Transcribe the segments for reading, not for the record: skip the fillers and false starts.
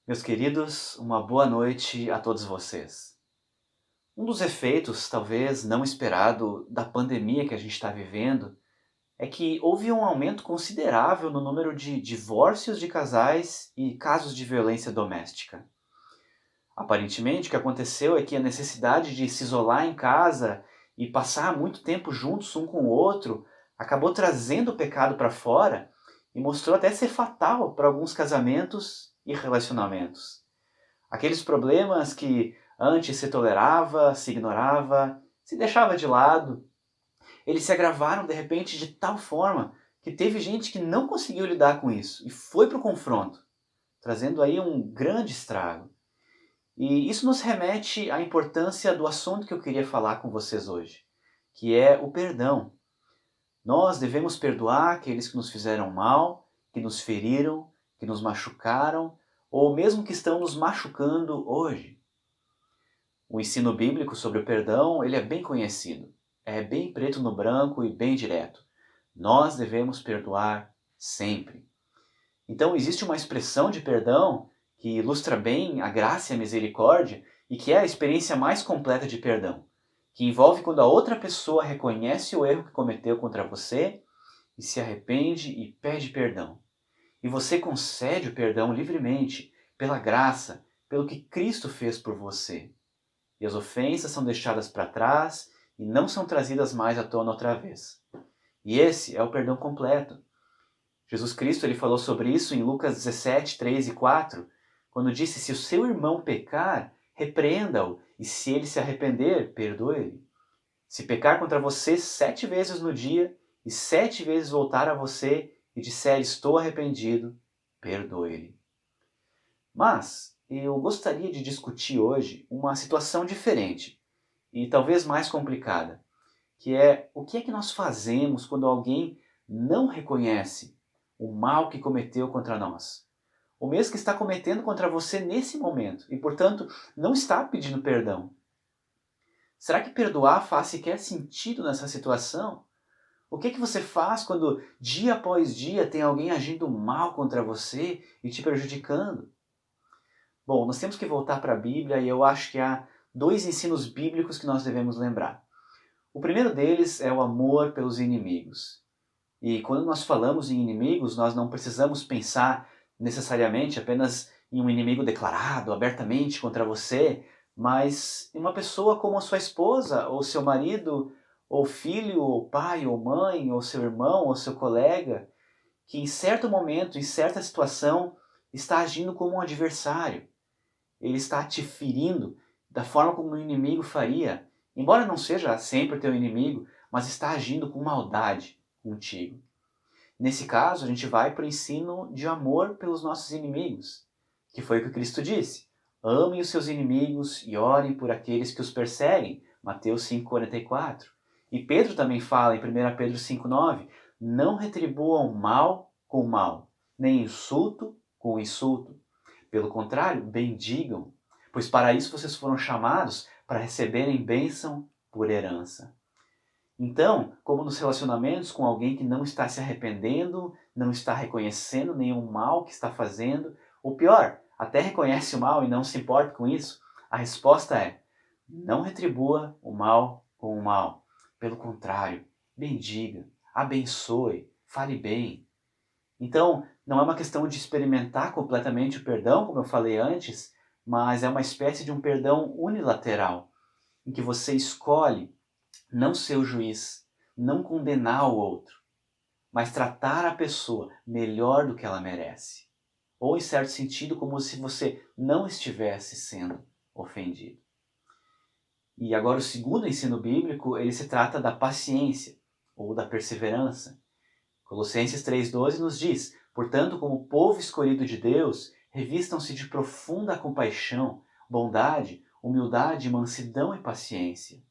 Meus queridos, uma boa noite a todos vocês. Um dos efeitos, talvez não esperado, da pandemia que a gente está vivendo é que houve um aumento considerável no número de divórcios de casais e casos de violência doméstica. Aparentemente, o que aconteceu é que a necessidade de se isolar em casa e passar muito tempo juntos um com o outro acabou trazendo o pecado para fora e mostrou até ser fatal para alguns casamentos e relacionamentos. Aqueles problemas que antes se tolerava, se ignorava, se deixava de lado, eles se agravaram de repente de tal forma que teve gente que não conseguiu lidar com isso e foi para o confronto, trazendo aí um grande estrago. E isso nos remete à importância do assunto que eu queria falar com vocês hoje, que é o perdão. Nós devemos perdoar aqueles que nos fizeram mal, que nos feriram, que nos machucaram, ou mesmo que estão nos machucando hoje. O ensino bíblico sobre o perdão, ele é bem conhecido. É bem preto no branco e bem direto. Nós devemos perdoar sempre. Então existe uma expressão de perdão que ilustra bem a graça e a misericórdia e que é a experiência mais completa de perdão, que envolve quando a outra pessoa reconhece o erro que cometeu contra você e se arrepende e pede perdão. E você concede o perdão livremente, pela graça, pelo que Cristo fez por você. E as ofensas são deixadas para trás e não são trazidas mais à tona outra vez. E esse é o perdão completo. Jesus Cristo ele falou sobre isso em Lucas 17, 3 e 4, quando disse: se o seu irmão pecar, repreenda-o, e se ele se arrepender, perdoe-lhe. Se pecar contra você 7 vezes no dia, e 7 vezes voltar a você e disser estou arrependido, perdoe-lhe. Mas eu gostaria de discutir hoje uma situação diferente e talvez mais complicada, que é o que é que nós fazemos quando alguém não reconhece o mal que cometeu contra nós, ou mesmo que está cometendo contra você nesse momento e, portanto, não está pedindo perdão. Será que perdoar faz sequer sentido nessa situação? O que é que você faz quando dia após dia tem alguém agindo mal contra você e te prejudicando? Bom, nós temos que voltar para a Bíblia e eu acho que há dois ensinos bíblicos que nós devemos lembrar. O primeiro deles é o amor pelos inimigos. E quando nós falamos em inimigos, nós não precisamos pensar necessariamente apenas em um inimigo declarado abertamente contra você, mas em uma pessoa como a sua esposa, ou seu marido, ou filho, ou pai, ou mãe, ou seu irmão, ou seu colega, que em certo momento, em certa situação, está agindo como um adversário. Ele está te ferindo da forma como um inimigo faria, embora não seja sempre teu inimigo, mas está agindo com maldade contigo. Nesse caso, a gente vai para o ensino de amor pelos nossos inimigos, que foi o que Cristo disse. Amem os seus inimigos e orem por aqueles que os perseguem. Mateus 5,44. E Pedro também fala em 1 Pedro 5,9. Não retribuam mal com mal, nem insulto com insulto. Pelo contrário, bendigam, pois para isso vocês foram chamados para receberem bênção por herança. Então, como nos relacionamentos com alguém que não está se arrependendo, não está reconhecendo nenhum mal que está fazendo, ou pior, até reconhece o mal e não se importa com isso, a resposta é: não retribua o mal com o mal. Pelo contrário, bendiga, abençoe, fale bem. Então, não é uma questão de experimentar completamente o perdão, como eu falei antes, mas é uma espécie de um perdão unilateral, em que você escolhe não ser o juiz, não condenar o outro, mas tratar a pessoa melhor do que ela merece. Ou, em certo sentido, como se você não estivesse sendo ofendido. E agora o segundo ensino bíblico, ele se trata da paciência, ou da perseverança. Colossenses 3,12 nos diz: portanto, como povo escolhido de Deus, revistam-se de profunda compaixão, bondade, humildade, mansidão e paciência.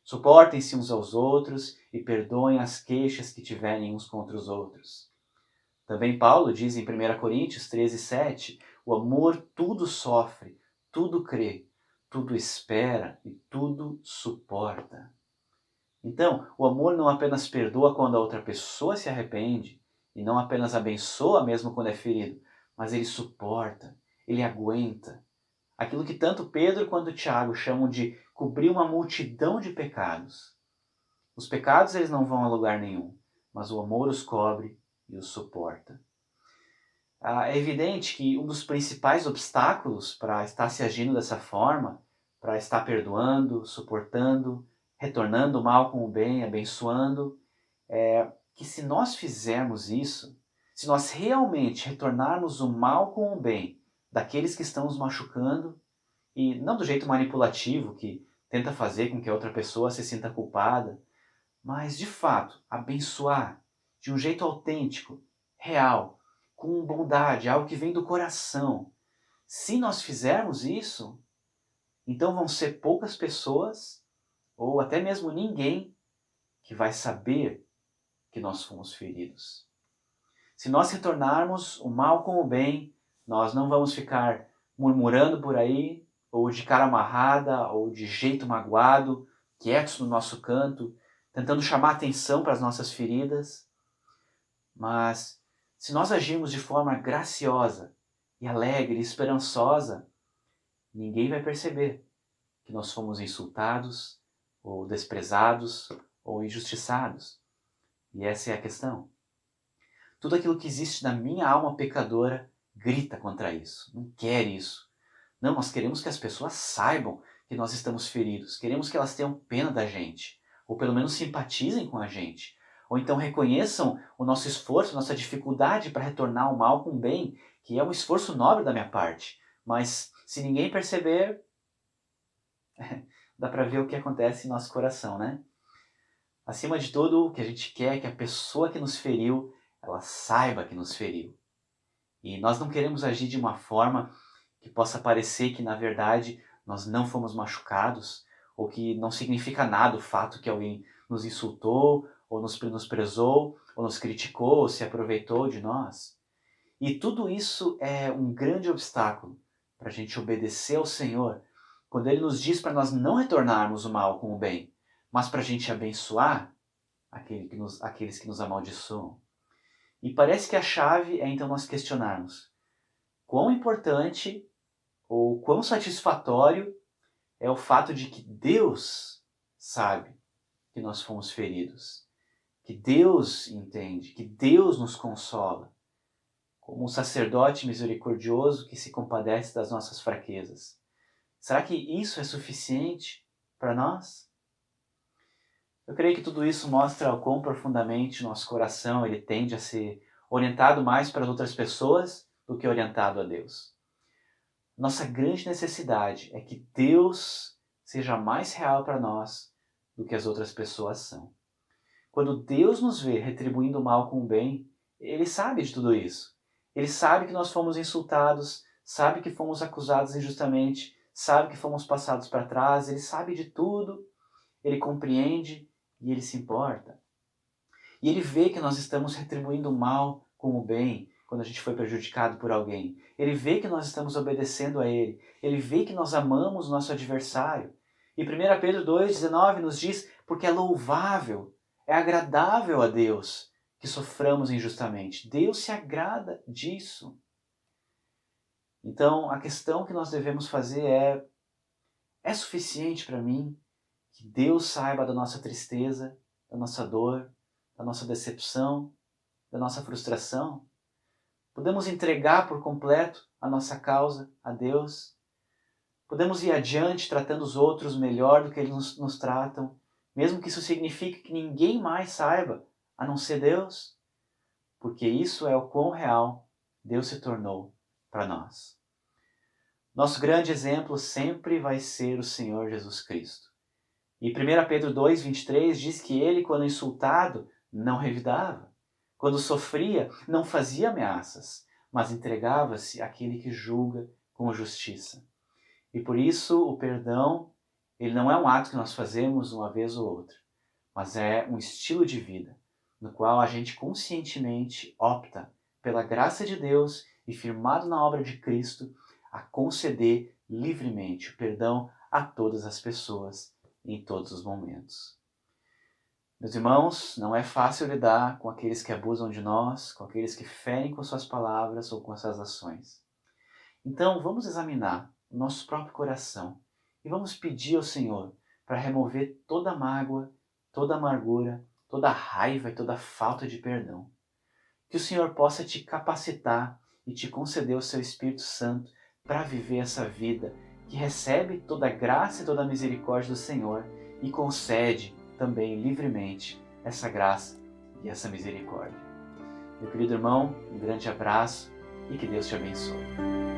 Suportem-se uns aos outros e perdoem as queixas que tiverem uns contra os outros. Também Paulo diz em 1 Coríntios 13,7: o amor tudo sofre, tudo crê, tudo espera e tudo suporta. Então, o amor não apenas perdoa quando a outra pessoa se arrepende, e não apenas abençoa mesmo quando é ferido, mas ele suporta, ele aguenta. Aquilo que tanto Pedro quanto Tiago chamam de cobrir uma multidão de pecados. Os pecados eles não vão a lugar nenhum, mas o amor os cobre e os suporta. É evidente que um dos principais obstáculos para estar se agindo dessa forma, para estar perdoando, suportando, retornando o mal com o bem, abençoando, é que se nós fizermos isso, se nós realmente retornarmos o mal com o bem daqueles que estão nos machucando, e não do jeito manipulativo que tenta fazer com que a outra pessoa se sinta culpada, mas de fato abençoar de um jeito autêntico, real, com bondade, algo que vem do coração. Se nós fizermos isso, então vão ser poucas pessoas, ou até mesmo ninguém, que vai saber que nós fomos feridos. Se nós retornarmos o mal com o bem, nós não vamos ficar murmurando por aí, ou de cara amarrada, ou de jeito magoado, quietos no nosso canto, tentando chamar atenção para as nossas feridas. Mas se nós agirmos de forma graciosa e alegre e esperançosa, ninguém vai perceber que nós fomos insultados, ou desprezados, ou injustiçados. E essa é a questão. Tudo aquilo que existe na minha alma pecadora grita contra isso, não quer isso. Não, nós queremos que as pessoas saibam que nós estamos feridos, queremos que elas tenham pena da gente, ou pelo menos simpatizem com a gente, ou então reconheçam o nosso esforço, nossa dificuldade para retornar o mal com o bem, que é um esforço nobre da minha parte. Mas se ninguém perceber, dá para ver o que acontece em nosso coração, né? Acima de tudo, o que a gente quer é que a pessoa que nos feriu, ela saiba que nos feriu. E nós não queremos agir de uma forma que possa parecer que, na verdade, nós não fomos machucados, ou que não significa nada o fato que alguém nos insultou, ou nos menosprezou, ou nos criticou, ou se aproveitou de nós. E tudo isso é um grande obstáculo para a gente obedecer ao Senhor, quando Ele nos diz para nós não retornarmos o mal com o bem, mas para a gente abençoar aqueles que nos amaldiçoam. E parece que a chave é então nós questionarmos quão importante ou quão satisfatório é o fato de que Deus sabe que nós fomos feridos, que Deus entende, que Deus nos consola, como um sacerdote misericordioso que se compadece das nossas fraquezas. Será que isso é suficiente para nós? Eu creio que tudo isso mostra o quão profundamente nosso coração ele tende a ser orientado mais para as outras pessoas do que orientado a Deus. Nossa grande necessidade é que Deus seja mais real para nós do que as outras pessoas são. Quando Deus nos vê retribuindo o mal com o bem, Ele sabe de tudo isso. Ele sabe que nós fomos insultados, sabe que fomos acusados injustamente, sabe que fomos passados para trás, Ele sabe de tudo, Ele compreende e Ele se importa. E Ele vê que nós estamos retribuindo o mal com o bem quando a gente foi prejudicado por alguém. Ele vê que nós estamos obedecendo a Ele. Ele vê que nós amamos o nosso adversário. E 1 Pedro 2,19 nos diz, porque é louvável, é agradável a Deus que soframos injustamente. Deus se agrada disso. Então, a questão que nós devemos fazer é suficiente para mim que Deus saiba da nossa tristeza, da nossa dor, da nossa decepção, da nossa frustração? Podemos entregar por completo a nossa causa a Deus? Podemos ir adiante tratando os outros melhor do que eles nos tratam, mesmo que isso signifique que ninguém mais saiba, a não ser Deus? Porque isso é o quão real Deus se tornou para nós. Nosso grande exemplo sempre vai ser o Senhor Jesus Cristo. E 1 Pedro 2,23 diz que ele, quando insultado, não revidava. Quando sofria, não fazia ameaças, mas entregava-se àquele que julga com justiça. E por isso o perdão, ele não é um ato que nós fazemos uma vez ou outra, mas é um estilo de vida, no qual a gente conscientemente opta pela graça de Deus e firmado na obra de Cristo, a conceder livremente o perdão a todas as pessoas em todos os momentos. Meus irmãos, não é fácil lidar com aqueles que abusam de nós, com aqueles que ferem com suas palavras ou com suas ações. Então, vamos examinar o nosso próprio coração e vamos pedir ao Senhor para remover toda mágoa, toda amargura, toda raiva e toda falta de perdão. Que o Senhor possa te capacitar e te conceder o seu Espírito Santo para viver essa vida que recebe toda a graça e toda a misericórdia do Senhor e concede também livremente essa graça e essa misericórdia. Meu querido irmão, um grande abraço e que Deus te abençoe.